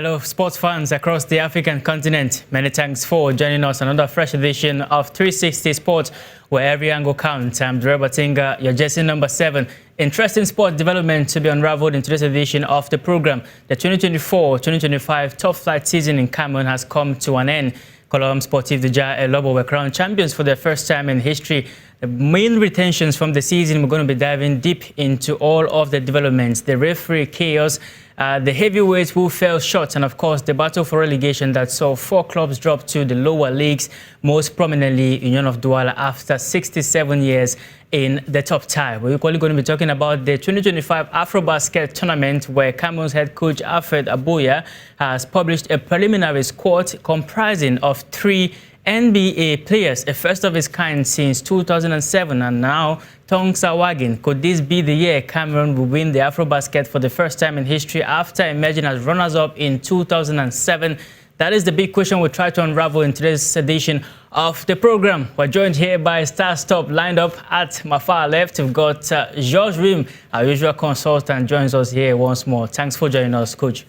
Hello, sports fans across the African continent. Many thanks for joining us on another fresh edition of 360 Sports, where every angle counts. I'm Dre Batinga, your jersey number 7. Interesting sport development to be unraveled in today's edition of the program. The 2024-2025 top flight season in Cameroon has come to an end. Colombe Sportif de Lobo were crowned champions for the first time in history. The main retentions from the season, we're going to be diving deep into all of the developments, the referee chaos, the heavyweights who fell short, and of course the battle for relegation that saw 4 clubs drop to the lower leagues, most prominently Union of Douala after 67 years in the top tier. We're equally going to be talking about the 2025 AfroBasket tournament, where Cameroon's head coach Alfred Abuya has published a preliminary squad comprising of 3 NBA players, a first of its kind since 2007, and now tongues are wagging. Could this be the year Cameroon will win the AfroBasket for the first time in history after emerging as runners-up in 2007? That is the big question we'll try to unravel in today's edition of the program. We're joined here by Star Stop lined up at my far left. We've got Georges Rim, our usual consultant, joins us here once more. Thanks for joining us, Coach.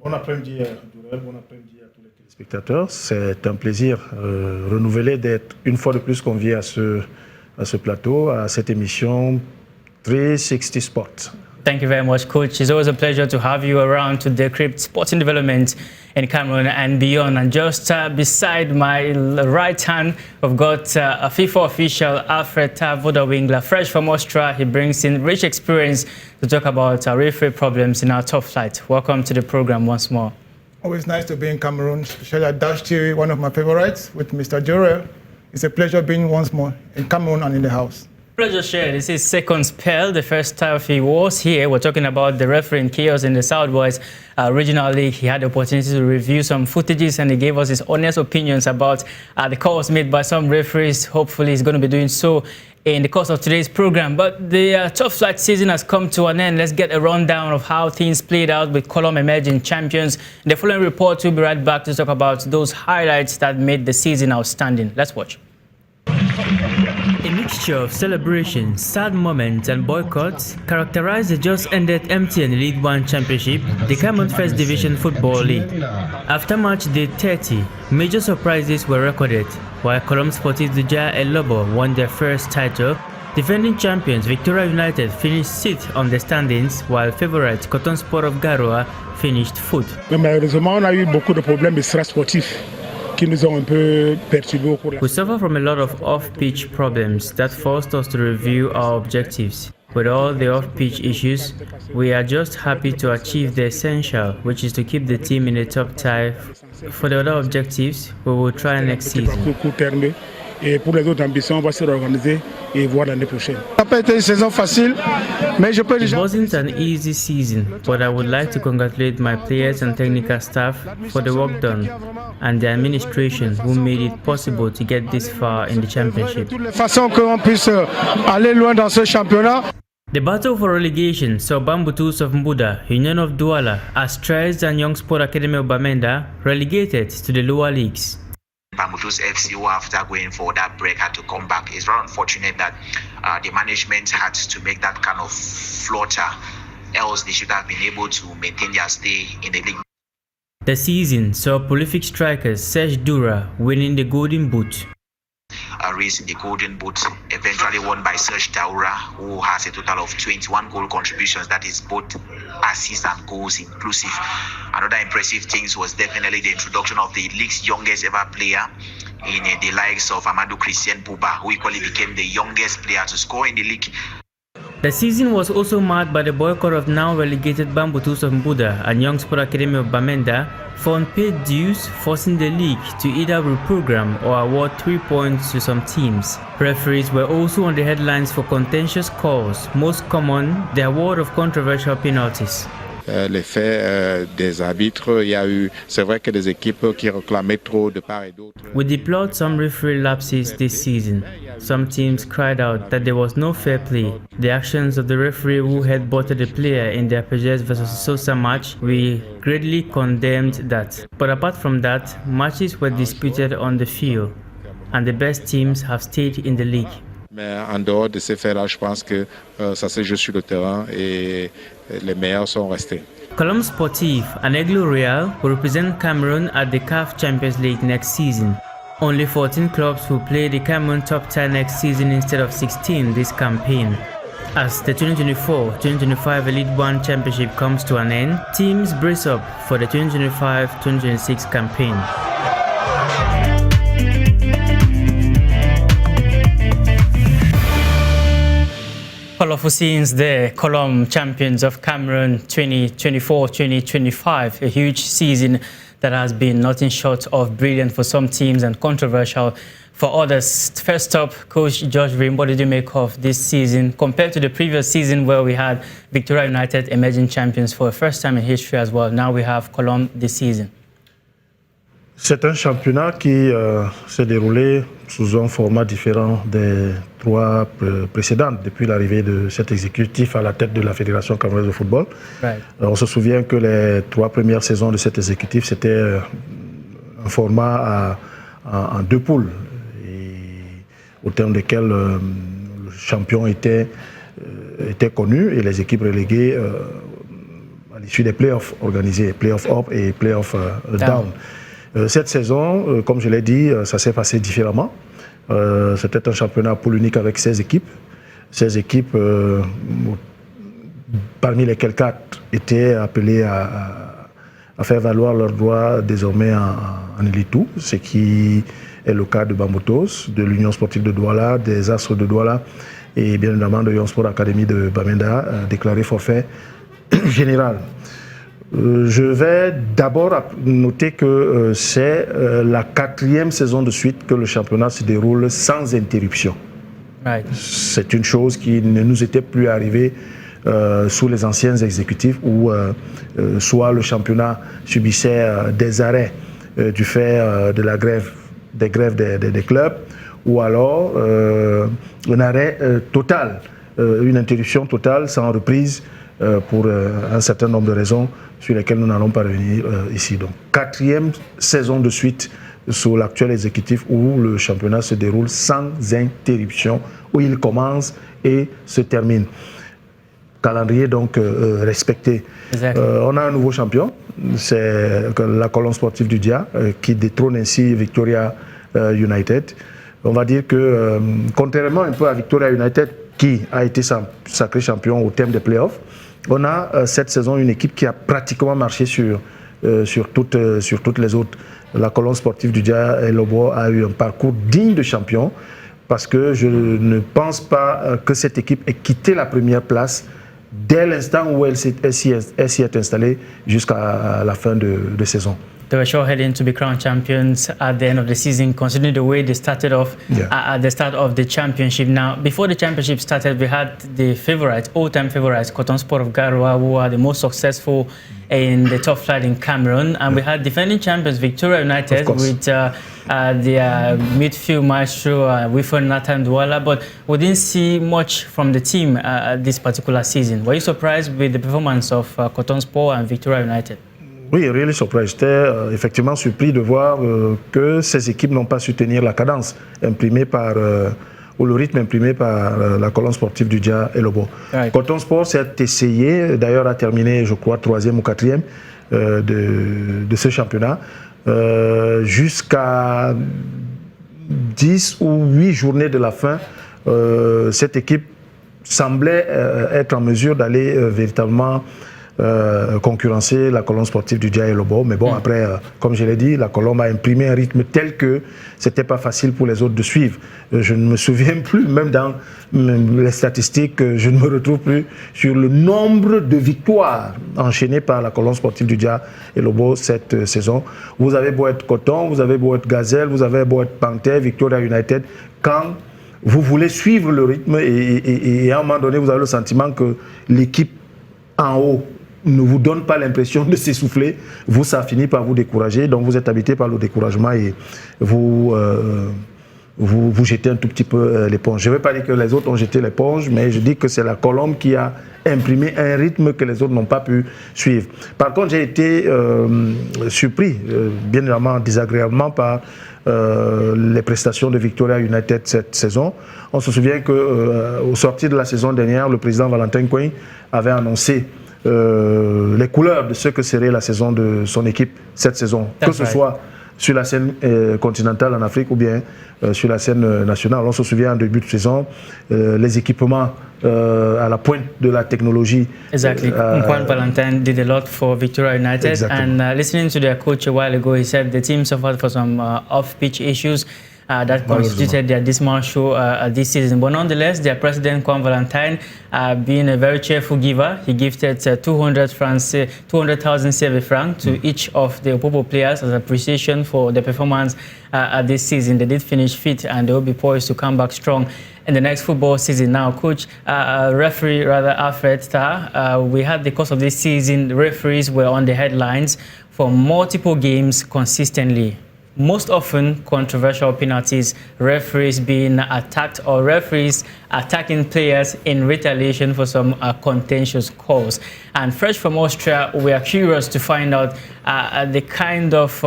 Bon après-midi, bon après-midi à tous les téléspectateurs. C'est un plaisir renouvelé d'être une fois de plus convié à ce plateau, à cette émission 360 Sports. Thank you very much, Coach. It's always a pleasure to have you around to decrypt sporting development in Cameroon and beyond. And just beside my right hand, we've got a FIFA official, Alfred Vodawingla, fresh from Austria. He brings in rich experience to talk about referee problems in our top flight. Welcome to the program once more. Always nice to be in Cameroon, especially at Dash TV, one of my favorites, with Mr. Jorel. It's a pleasure being once more in Cameroon and in the house. Pleasure shared. This is second spell. The first time he was here, we're talking about the refereeing chaos in the South Boys Regional League. He had the opportunity to review some footages and he gave us his honest opinions about the calls made by some referees. Hopefully he's going to be doing so in the course of today's program. But the top flight season has come to an end. Let's get a rundown of how things played out with Colombe emerging champions. In the following report, we'll be right back to talk about those highlights that made the season outstanding. Let's watch. A mixture of celebrations, sad moments and boycotts characterized the just-ended MTN League 1 Championship, the Cameroon First Division Football League. After match day 30, major surprises were recorded, while Colombe Sportif de Lobo won their first title. Defending champions Victoria United finished 6th on the standings, while favourites Coton Sport of Garoua finished 4th. Malheureusement, on a eu beaucoup de problèmes extra-sportifs. We suffer from a lot of off-pitch problems that forced us to review our objectives. With all the off-pitch issues, we are just happy to achieve the essential, which is to keep the team in the top tier. For the other objectives, we will try next season. Et pour les autres ambitions, on va se réorganiser et voir l'année prochaine. Ça n'a pas été une saison facile, mais je peux déjà... It wasn't an easy season, but I would like to congratulate my players and technical staff for the work done and the administration who made it possible to get this far in the championship. De toutes les façons qu'on puisse aller loin dans ce championnat. The battle for relegation saw Bamboutus of Mbuda, Union of Douala, Astrez and Young Sport Academy of Bamenda relegated to the lower leagues. Bamboutus FC, who after going for that break had to come back. It's very unfortunate that the management had to make that kind of flutter, else they should have been able to maintain their stay in the league. The season saw prolific strikers Serge Dura winning the Golden Boot. A race in the Golden Boot, eventually won by Serge Daura, who has a total of 21 goal contributions, that is both assists and goals inclusive. Another impressive thing was definitely the introduction of the league's youngest ever player in the likes of Amadou Christian Bouba, who equally became the youngest player to score in the league. The season was also marked by the boycott of now relegated Bamboutus of Mbuda and Young Sport Academy of Bamenda for unpaid dues, forcing the league to either reprogram or award 3 points to some teams. Referees were also on the headlines for contentious calls, most common the award of controversial penalties. L'effet des arbitres, il y a eu, c'est vrai que des équipes qui réclamaient trop de part et d'autre. We deplored some referee lapses this season. Some teams cried out that there was no fair play. The actions of the referee who had butted a player in the Apogés versus Sosa match, we greatly condemned that. But apart from that, matches were disputed on the field, and the best teams have stayed in the league. Mais en dehors de ces faits-là, je pense que ça se joue sur le terrain et les meilleurs sont restés. Colombe Sportif and Aigle Royal will represent Cameroon at the CAF Champions League next season. Only 14 clubs will play the Cameroon Top 10 next season instead of 16 this campaign. As the 2024-2025 Elite One Championship comes to an end, teams brace up for the 2025-2026 campaign. Colorful scenes there. Colombe champions of Cameroon 2024-2025, a huge season that has been nothing short of brilliant for some teams and controversial for others. First up, Coach George Rim, what did you make of this season compared to the previous season where we had Victoria United emerging champions for the first time in history as well? Now we have Colombe this season. C'est un championnat qui s'est déroulé sous un format différent des 3 précédentes depuis l'arrivée de cet exécutif à la tête de la Fédération camerounaise de football. Right. On se souvient que les 3 premières saisons de cet exécutif, c'était un format en 2 poules, et au terme desquels le champion était connu et les équipes reléguées à l'issue des playoffs organisés, playoffs up et playoffs down. Cette saison, comme je l'ai dit, ça s'est passé différemment. C'était un championnat à poule unique avec 16 équipes. 16 équipes, parmi lesquelles 4 étaient appelées à faire valoir leurs droits désormais en Elite 2, ce qui est le cas de Bamoutos, de l'Union sportive de Douala, des Astres de Douala et bien évidemment de Yon Sport Academy de Bamenda, déclaré forfait général. Je vais d'abord noter que c'est la 4e saison de suite que le championnat se déroule sans interruption. Right. C'est une chose qui ne nous était plus arrivée sous les anciens exécutifs où soit le championnat subissait des arrêts du fait de la grève, des grèves des clubs, ou alors un arrêt total, une interruption totale sans reprise pour un certain nombre de raisons sur lesquelles nous n'allons pas revenir ici. Donc, 4e saison de suite sous l'actuel exécutif où le championnat se déroule sans interruption, où il commence et se termine. Calendrier donc respecté. On a un nouveau champion, c'est la Colombe Sportive du Dia qui détrône ainsi Victoria United. On va dire que contrairement un peu à Victoria United qui a été sacré champion au terme des playoffs, on a cette saison une équipe qui a pratiquement marché sur toutes les autres. La Colombe Sportive du Dia et Lobo a eu un parcours digne de champion parce que je ne pense pas que cette équipe ait quitté la première place dès l'instant où elle s'y est installée jusqu'à la fin de saison. They were sure heading to be crowned champions at the end of the season, considering the way they started off at the start of the championship. Now, before the championship started, we had the favorites, all-time favorites, Cotton Sport of Garoua, who are the most successful in the top flight in Cameroon. And we had defending champions, Victoria United, with their midfield maestro, Wifon Nathan Douala. But we didn't see much from the team this particular season. Were you surprised with the performance of Cotton Sport and Victoria United? Oui, really surprised. J'étais effectivement surpris de voir que ces équipes n'ont pas su tenir la cadence imprimée par, ou le rythme imprimé par la Colombe Sportive du Dia et Lobo. Right. Cotton Sport s'est essayé, d'ailleurs a terminé, je crois, 3e ou 4e de ce championnat, jusqu'à 10 ou 8 journées de la fin. Cette équipe semblait être en mesure d'aller véritablement concurrencer la Colombe Sportive du Dia et Lobo, mais bon, après, comme je l'ai dit, la Colombe a imprimé un rythme tel que c'était pas facile pour les autres de suivre. Je ne me souviens plus, même dans les statistiques, je ne me retrouve plus sur le nombre de victoires enchaînées par la Colombe Sportive du Dia et Lobo cette saison. Vous avez beau être Coton, vous avez beau être Gazelle, vous avez beau être Panther, Victoria United, quand vous voulez suivre le rythme et à un moment donné, vous avez le sentiment que l'équipe en haut ne vous donne pas l'impression de s'essouffler, vous, ça finit par vous décourager, donc vous êtes habité par le découragement et vous jetez un tout petit peu l'éponge. Je ne vais pas dire que les autres ont jeté l'éponge, mais je dis que c'est la Colombe qui a imprimé un rythme que les autres n'ont pas pu suivre. Par contre, j'ai été surpris, bien évidemment désagréablement, par les prestations de Victoria United cette saison. On se souvient qu'au sortir de la saison dernière, le président Valentin Coin avait annoncé les couleurs de ce que serait la saison de son équipe cette saison, que ce soit sur la scène continentale en Afrique ou bien sur la scène nationale. On se souvient en début de saison, les équipements à la pointe de la technologie. Exactly. Juan Valentine did a lot for Victoria United. Exactly. And listening to their coach a while ago, he said the team suffered for some off-pitch issues that constituted their dismal show this season. But nonetheless, their president, Juan Valentine, being a very cheerful giver, he gifted 200,000 CFA francs to each of the Opopo players as appreciation for their performance this season. They did finish fit and they will be poised to come back strong in the next football season. Now, coach, referee Alfred Starr, we had the course of this season, the referees were on the headlines for multiple games consistently. Most often controversial penalties, referees being attacked or referees attacking players in retaliation for some contentious calls. And fresh from Austria, we are curious to find out the kind of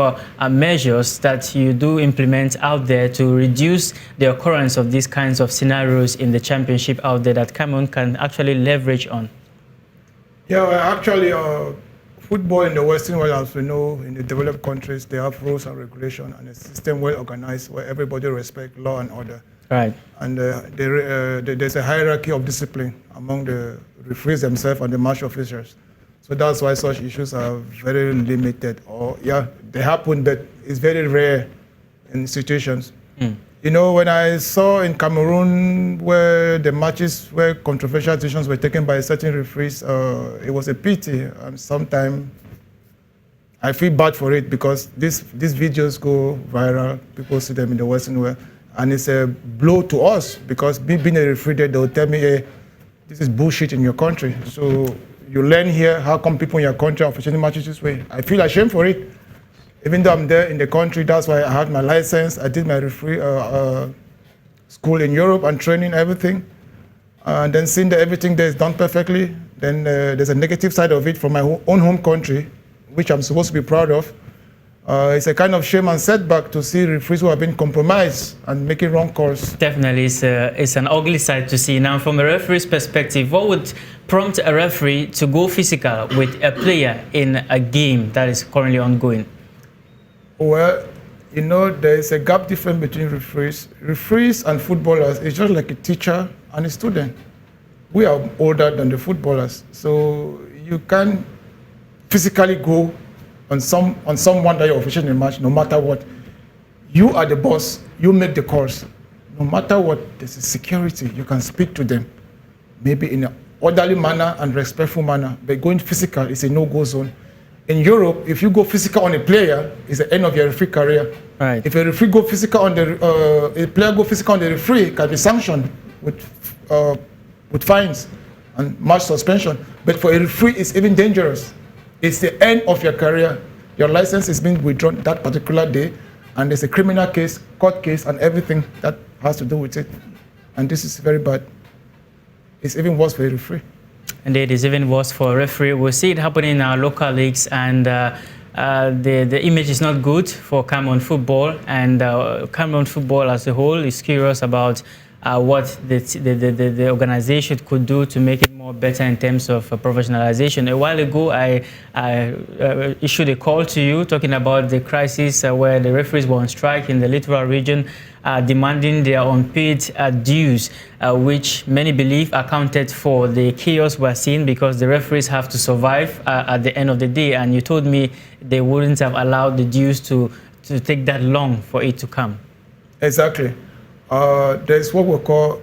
measures that you do implement out there to reduce the occurrence of these kinds of scenarios in the championship out there that Cameroon can actually leverage on. Yeah, actually, football in the Western world, as we know, in the developed countries, they have rules and regulation and a system well organized where everybody respects law and order. Right. And there's a hierarchy of discipline among the referees themselves and the match officials. So that's why such issues are very limited. Or yeah, they happen, but it's very rare in situations. You know, when I saw in Cameroon where the matches where controversial decisions were taken by certain referees, it was a pity. And sometimes I feel bad for it because these videos go viral. People see them in the Western world. And it's a blow to us because me being a referee there, they'll tell me, hey, this is bullshit in your country. So you learn here, how come people in your country are officiating matches this way? I feel ashamed for it. Even though I'm there in the country, that's why I had my license. I did my referee school in Europe and training, everything. And then seeing that everything there is done perfectly, then there's a negative side of it from my own home country, which I'm supposed to be proud of. It's a kind of shame and setback to see referees who have been compromised and making wrong calls. Definitely, it's an ugly sight to see. Now, from a referee's perspective, what would prompt a referee to go physical with a player in a game that is currently ongoing? Well, you know, there is a gap difference between referees. Referees and footballers is just like a teacher and a student. We are older than the footballers, so you can't physically go on someone that you're officiating a match, no matter what. You are the boss, you make the calls. No matter what, there's a security, you can speak to them. Maybe in an orderly manner and respectful manner, but going physical is a no-go zone. In Europe, if you go physical on a player, it's the end of your referee career. Right. If a referee go physical on a player go physical on the referee, it can be sanctioned with fines and match suspension. But for a referee, it's even dangerous. It's the end of your career. Your license is being withdrawn that particular day, and there's a criminal case, court case, and everything that has to do with it. And this is very bad. It's even worse for a referee. Indeed, it's even worse for a referee. We see it happening in our local leagues, and the image is not good for Cameroon football. And Cameroon football as a whole is curious about what the organization could do to make it more better in terms of professionalization. A while ago, I issued a call to you talking about the crisis where the referees were on strike in the littoral region, demanding their unpaid dues, which many believe accounted for the chaos we're seeing because the referees have to survive at the end of the day. And you told me they wouldn't have allowed the dues to take that long for it to come. Exactly. There's what we call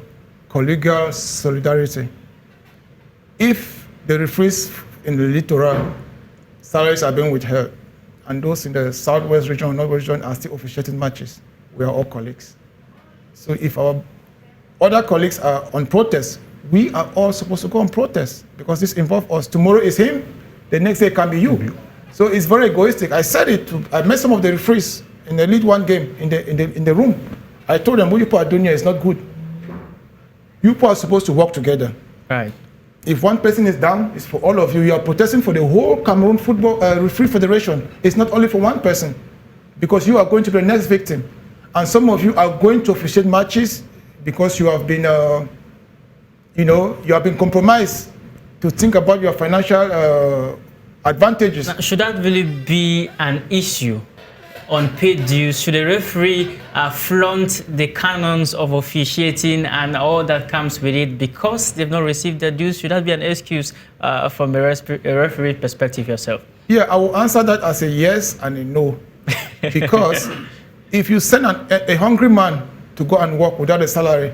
collegial solidarity. If the referees in the littoral salaries are being withheld, and those in the southwest region or northwest region are still officiating matches, we are all colleagues. So if our other colleagues are on protest, we are all supposed to go on protest because this involves us. Tomorrow is him, the next day can be you. So it's very egoistic. I said it I met some of the referees in the League One game in the room. I told them what you people are doing here is not good. You people are supposed to work together. Right. If one person is down, it's for all of you. You are protesting for the whole Cameroon Football Referee Federation. It's not only for one person, because you are going to be the next victim. And some of you are going to officiate matches because you have been, you have been compromised to think about your financial advantages. Now, should that really be an issue? Unpaid dues, should a referee flaunt the canons of officiating and all that comes with it because they've not received their dues? Should that be an excuse from a referee perspective yourself? Yeah, I will answer that as a yes and a no. Because if you send a hungry man to go and work without a salary,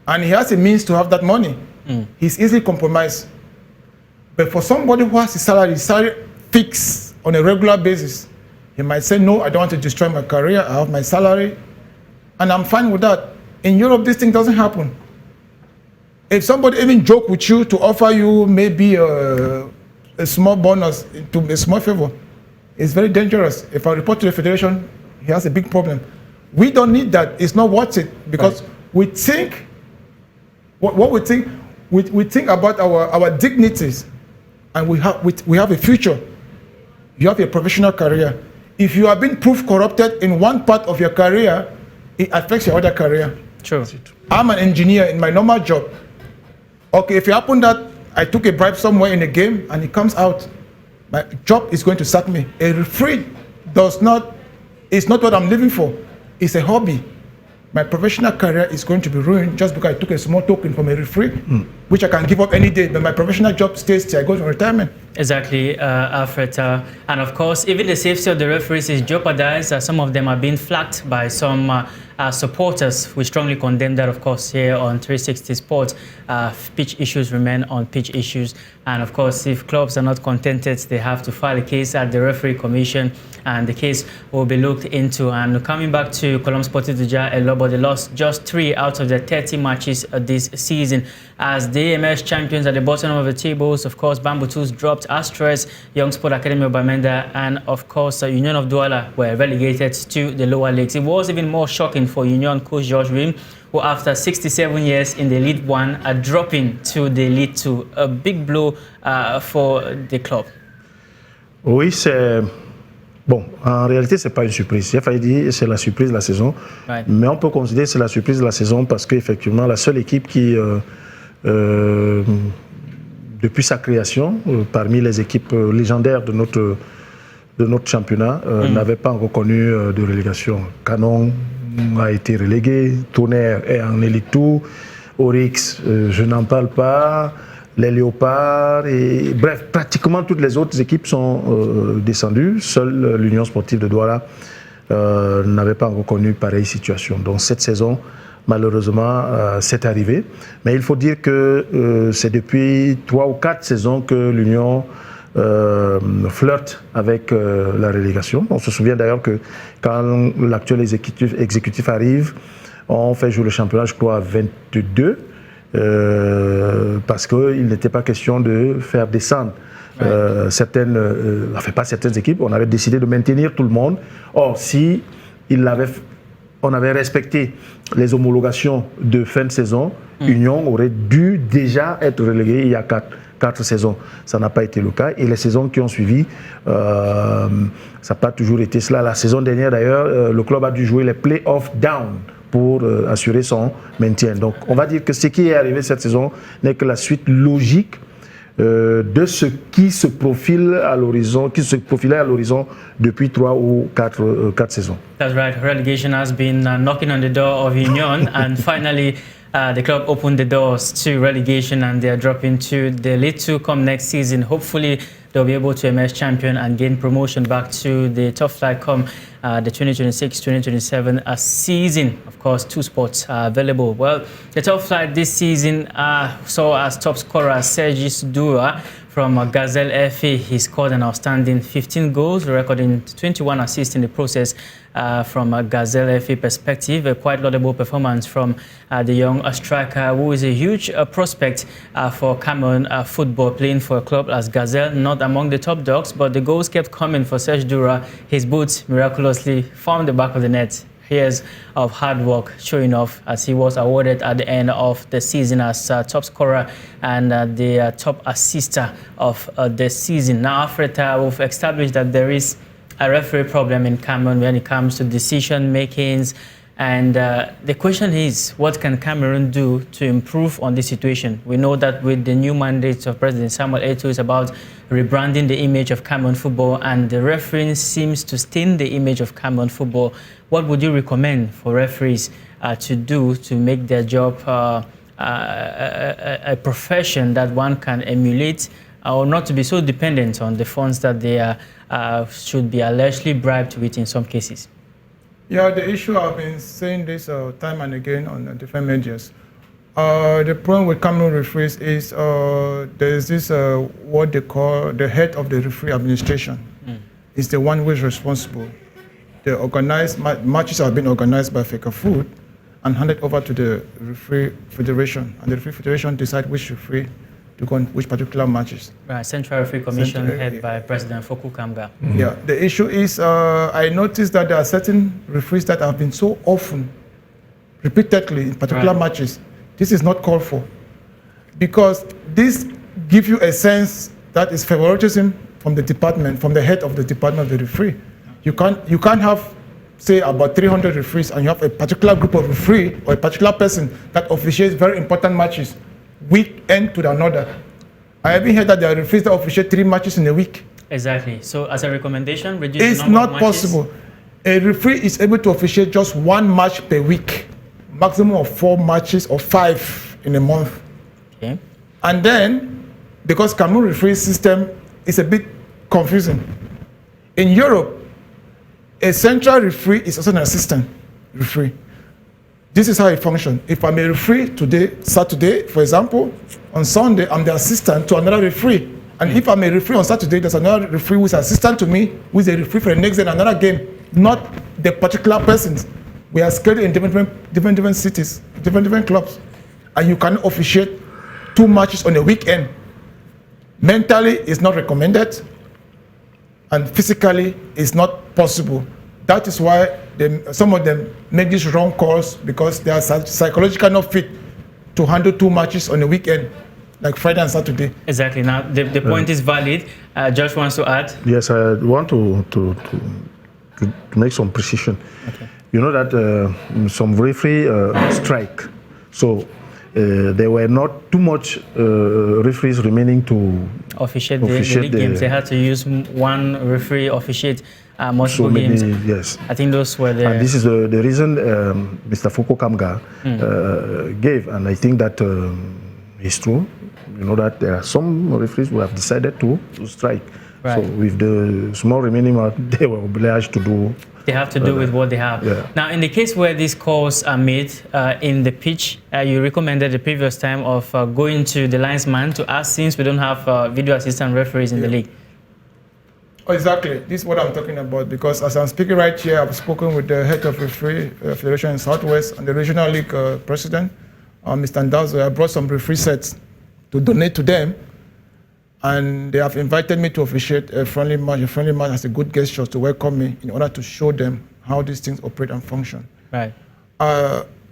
and he has a means to have that money, he's easily compromised. But for somebody who has his salary fixed on a regular basis, he might say, no, I don't want to destroy my career, I have my salary, and I'm fine with that. In Europe, this thing doesn't happen. If somebody even joke with you to offer you maybe a small bonus, to a small favor, it's very dangerous. If I report to the Federation, he has a big problem. We don't need that. It's not worth it, because we think, what we think, we think about our dignities, and we have a future. You have a professional career. If you have been proved corrupted in one part of your career, it affects your other career. True. I'm an engineer in my normal job. Okay, if it happened that I took a bribe somewhere in a game and it comes out, my job is going to sack me. A referee it's not what I'm living for. It's a hobby. My professional career is going to be ruined just because I took a small token from a referee, which I can give up any day, but my professional job stays till I go to retirement. Exactly, Alfred. And of course, even the safety of the referees is jeopardized. Some of them are being flagged by some supporters. We strongly condemn that, of course, here on 360 Sports. Pitch issues remain on pitch issues. And of course, if clubs are not contented, they have to file a case at the referee commission, and the case will be looked into. And coming back to Colombe Sportive Duja, they lost just 3 out of their 30 matches this season. As they emerged champions at the bottom of the tables, of course, Bamboo Tools dropped Astres, Young Sport Academy of Bamenda, and of course, Union of Douala were relegated to the lower leagues. It was even more shocking for Union coach George Rim, who after 67 years in the League 1 are dropping to the League 2. A big blow for the club. Oui, c'est... Bon, en réalité, ce n'est pas une surprise. Il a fallu dire que c'est la surprise de la saison. Right. Mais on peut considérer que c'est la surprise de la saison parce qu'effectivement, la seule équipe qui, depuis sa création, parmi les équipes légendaires de notre championnat, n'avait pas encore connu de relégation. Canon a été relégué, Tonnerre est en Élite 2, Oryx, je n'en parle pas. Les Léopards, et bref, pratiquement toutes les autres équipes sont descendues. Seule l'Union sportive de Douala n'avait pas encore connu pareille situation. Donc cette saison, malheureusement, c'est arrivé. Mais il faut dire que c'est depuis 3 ou 4 saisons que l'Union flirte avec la relégation. On se souvient d'ailleurs que quand l'actuel exécutif arrive, on fait jouer le championnat, je crois, à 22. Parce qu'il n'était pas question de faire descendre certaines équipes. On avait décidé de maintenir tout le monde. Or, si on avait respecté les homologations de fin de saison, Union aurait dû déjà être reléguée il y a 4 saisons. Ça n'a pas été le cas. Et les saisons qui ont suivi, ça n'a pas toujours été cela. La saison dernière, d'ailleurs, le club a dû jouer les play-off down pour assurer son maintien. Donc on va dire que ce qui est arrivé cette saison n'est que la suite logique de ce qui se profile à l'horizon, qui se profilait à l'horizon depuis 3 ou 4 saisons. That's right. Relegation has been knocking on the door of Union, and finally the club opened the doors to relegation, and they are dropping to the League 2 come next season. Hopefully they'll be able to emerge champion and gain promotion back to the top flight come the 2026-2027 season. Of course, 2 spots are available. Well, the top flight this season saw as top scorer Sergis Dura from Gazelle FA. He scored an outstanding 15 goals, recording 21 assists in the process. From a Gazelle FA perspective, a quite laudable performance from the young striker, who is a huge prospect for Cameroon football, playing for a club as Gazelle, not among the top dogs, but the goals kept coming for Serge Dura. His boots miraculously found the back of the net. Years of hard work showing off as he was awarded at the end of the season as top scorer and the top assister of the season. Now, Africa, we've established that there is a referee problem in Cameroon when it comes to decision makings And the question is, what can Cameroon do to improve on this situation? We know that with the new mandate of President Samuel Eto'o, it's about rebranding the image of Cameroon football, and the refereeing seems to stain the image of Cameroon football. What would you recommend for referees to do to make their job a profession that one can emulate, or not to be so dependent on the funds that they should be allegedly bribed with in some cases? Yeah, the issue, I've been saying this time and again on different medias. The problem with Cameroon referees is there is this, what they call the head of the referee administration. Is the one who is responsible. The organized matches have been organized by FECAFOOT and handed over to the referee federation. And the referee federation decides which referee to go on which particular matches. Right, Central Referee Commission headed by President Foku Kamga. Yeah, the issue is I noticed that there are certain referees that have been so often, repeatedly in particular matches. This is not called for, because this gives you a sense that is favoritism from the department, from the head of the department of the referee. You can't have, say, about 300 referees and you have a particular group of referee or a particular person that officiates very important matches week end to another. I even heard that there are referees that officiate 3 matches in a week. Exactly. So as a recommendation, reduce the it's number of not matches. possible. A referee is able to officiate just 1 match per week, maximum of 4 matches or 5 in a month. Okay. And then, because Cameroon referee system is a bit confusing. In Europe, a central referee is also an assistant referee. This is how it functions. If I'm a referee today, Saturday, for example, on Sunday, I'm the assistant to another referee. And if I'm a referee on Saturday, there's another referee who's assistant to me, who's a referee for the next day, another game, not the particular persons. We are scattered in different cities, different clubs. And you can officiate 2 matches on a weekend. Mentally, it's not recommended. And physically, it's not possible. That is why some of them make these wrong calls, because they are psychologically not fit to handle 2 matches on a weekend, like Friday and Saturday. Exactly. Now, the point is valid. Josh wants to add. Yes, I want to make some precision. Okay. You know that some referee strike, so there were not too much referees remaining to officiate the league games. They had to use 1 referee officiate multiple games. Yes. I think those were the... And this is the reason Mr. Foku Kamga gave, and I think that is true. You know that there are some referees who have decided to strike. Right. So with the small remaining amount, they were obliged to do. They have to do with what they have. Yeah. Now, in the case where these calls are made in the pitch, you recommended the previous time of going to the linesman to ask, since we don't have video assistant referees in the league. Oh, exactly. This is what I'm talking about, because as I'm speaking right here, I've spoken with the head of referee federation in Southwest and the regional league president, Mr. Ndazo. I brought some referee sets to donate to them. And they have invited me to officiate a friendly match. A friendly match as a good gesture to welcome me in order to show them how these things operate and function. Right.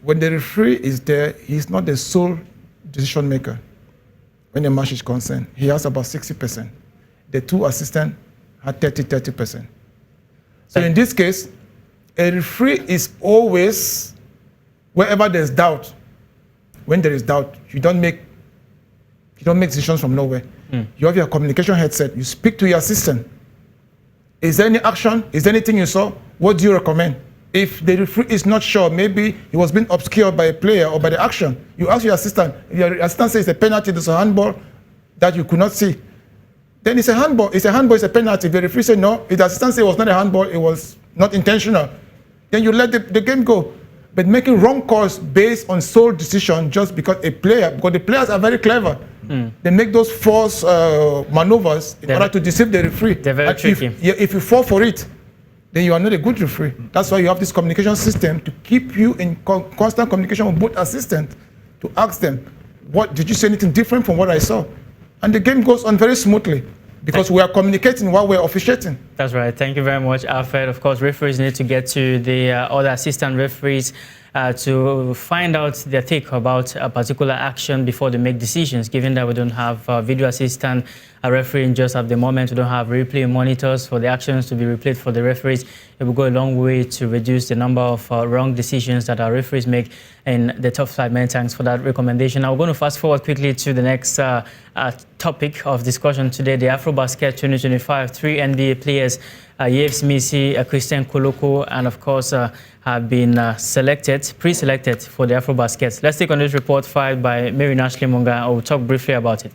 When the referee is there, he's not the sole decision maker when the match is concerned. He has about 60%. The 2 assistants had 30%. So in this case, a referee is always, wherever there's doubt, when there is doubt, you don't make decisions from nowhere. You have your communication headset. You speak to your assistant. Is there any action? Is there anything you saw? What do you recommend? If the referee is not sure, maybe he was being obscured by a player or by the action, you ask your assistant. If your assistant says it's a penalty, there's a handball that you could not see, then it's a handball. It's a penalty. If the referee says no, if the assistant says it was not a handball, it was not intentional, then you let the game go. But making wrong calls based on sole decision just because the players are very clever. They make those false maneuvers in order to deceive the referee. They're very tricky. If you fall for it, then you are not a good referee. That's why you have this communication system to keep you in constant communication with both assistants, to ask them, "What did you say anything different from what I saw?" And the game goes on very smoothly, because we are communicating while we're officiating. That's right. Thank you very much, Alfred. Of course, referees need to get to the other assistant referees to find out their take about a particular action before they make decisions, given that we don't have video assistant refereeing just at the moment. We don't have replay monitors for the actions to be replayed for the referees. It will go a long way to reduce the number of wrong decisions that our referees make in the top flight. Many thanks for that recommendation. Now we're going to fast forward quickly to the next topic of discussion today, the AfroBasket 2025. 3 NBA players, Yves Missi, Christian Koloko, and of course have been pre-selected for the AfroBasket. Let's take on this report filed by Mary Ashley Munga. I will talk briefly about it.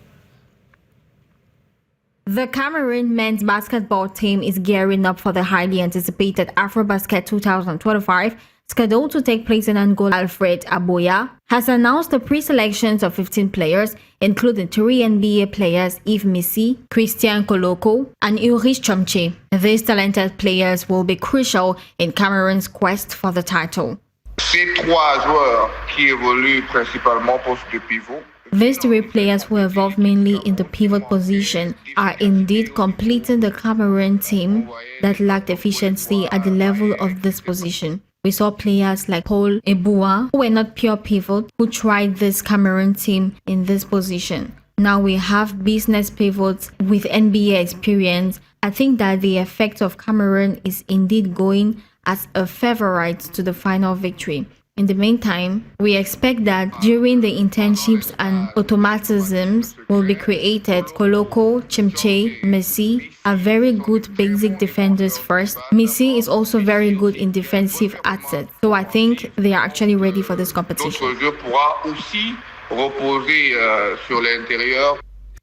The Cameroon men's basketball team is gearing up for the highly anticipated AfroBasket 2025, scheduled to take place in Angola. Alfred Aboya has announced the pre-selections of 15 players, including 3 NBA players, Yves Missi, Christian Koloko, and Ulrich Chomche. These talented players will be crucial in Cameroon's quest for the title. Ces 3 joueurs qui évoluent principalement poste de pivot. These 3 players who evolve mainly in the pivot position are indeed completing the Cameroon team that lacked efficiency at the level of this position. We saw players like Paul Ebua, who were not pure pivot, who tried this Cameroon team in this position. Now we have business pivots with NBA experience. I think that the effect of Cameroon is indeed going as a favorite to the final victory. In the meantime, we expect that during the internships and automatisms will be created. Koloko, Chimche, Messi are very good basic defenders first. Messi is also very good in defensive assets. So I think they are actually ready for this competition.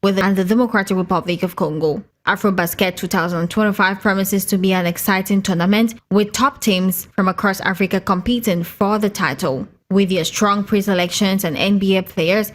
And the Democratic Republic of Congo. AfroBasket 2025 promises to be an exciting tournament with top teams from across Africa competing for the title. With their strong pre-selections and NBA players,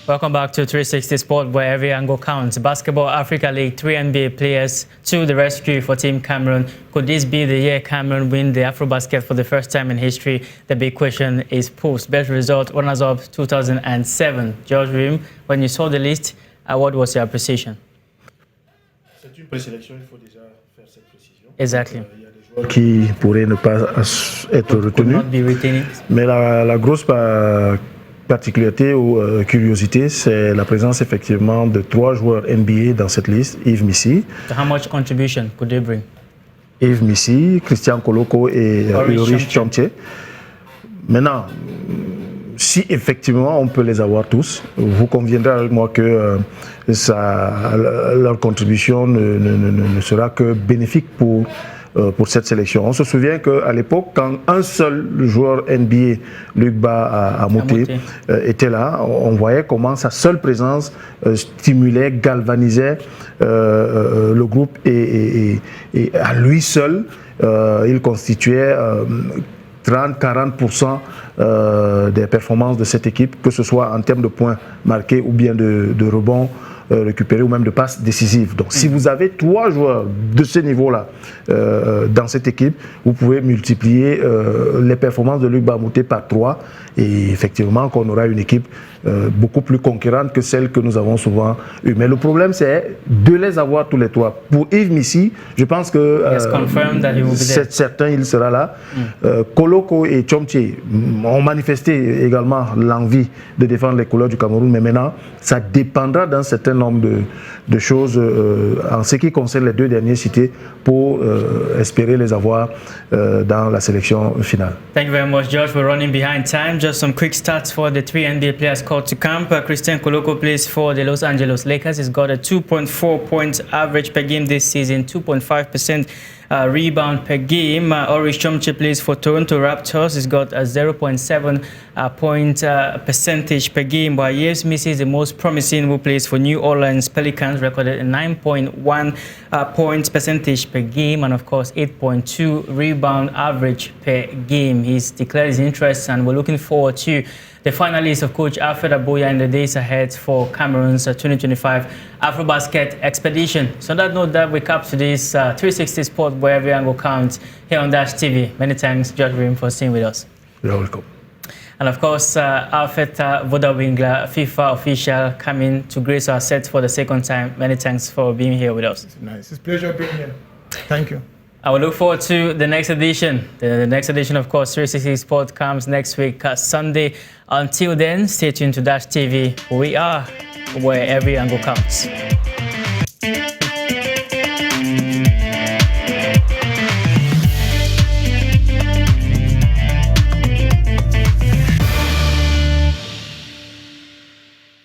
Welcome back to 360 Sport, where every angle counts. Basketball Africa League, 3 NBA players to the rescue for Team Cameroon. Could this be the year Cameroon win the AfroBasket for the first time in history? The big question is posed. Best result, runners-up 2007. George Rim, when you saw the list, what was your appreciation? C'est une présélection, il faut déjà faire cette précision. Exactly. Il y a des joueurs qui pourraient ne pas être retenus. Mais la grosse particularité ou curiosité, c'est la présence effectivement de 3 joueurs NBA dans cette liste. Yves Missi. So how much contribution could they bring? Yves Missi, Christian Koloko et Ulrich Chomche. Maintenant, si effectivement on peut les avoir tous, vous conviendrez avec moi que leur contribution ne sera que bénéfique pour cette sélection. On se souvient qu'à l'époque, quand un seul joueur NBA, Luc Ba Amoté, était là, on voyait comment sa seule présence stimulait, galvanisait le groupe et à lui seul, il constituait 30-40% des performances de cette équipe, que ce soit en termes de points marqués ou bien de rebonds récupérés ou même de passes décisives. Donc si vous avez 3 joueurs de ce niveau-là dans cette équipe, vous pouvez multiplier les performances de Luc Bamouté par 3 et effectivement qu'on aura une équipe beaucoup plus conquérante que celle que nous avons souvent eue. Mais le problème, c'est de les avoir tous les 3. Pour Yves Missi, je pense que c'est certain, il sera là. Koloko et Chomche ont manifesté également l'envie de défendre les couleurs du Cameroun, mais maintenant, ça dépendra d'un certain nombre de choses en ce qui concerne les 2 derniers cités pour espérer les avoir dans la sélection finale. Thank you very much, George. We're running behind time. Just some quick stats for the 3 NBA players called to camp. Christian Koloko plays for the Los Angeles Lakers. He's got a 2.4 points average per game this season, 2.5% rebound per game. Ulrich Chomche plays for Toronto Raptors. He's got a 0.7 point percentage per game, while Yves Missi is the most promising, who plays for New Orleans Pelicans, recorded a 9.1 points percentage per game and of course 8.2 rebound average per game. He's declared his interest and we're looking forward to the finalists of Coach Alfred Aboya in the days ahead for Cameroon's 2025 AfroBasket expedition. So on that note, that we cap today's 360 Sport, where every angle counts, here on Dash TV. Many thanks, George Rim, for staying with us. You're welcome. And of course, Alfred Vodawingla, FIFA official, coming to grace our set for the second time. Many thanks for being here with us. It's nice. It's a pleasure being here. Thank you. I will look forward to the next edition. The next edition, of course, 360 Sport comes next week, Sunday. Until then, stay tuned to Dash TV. We are where every angle counts.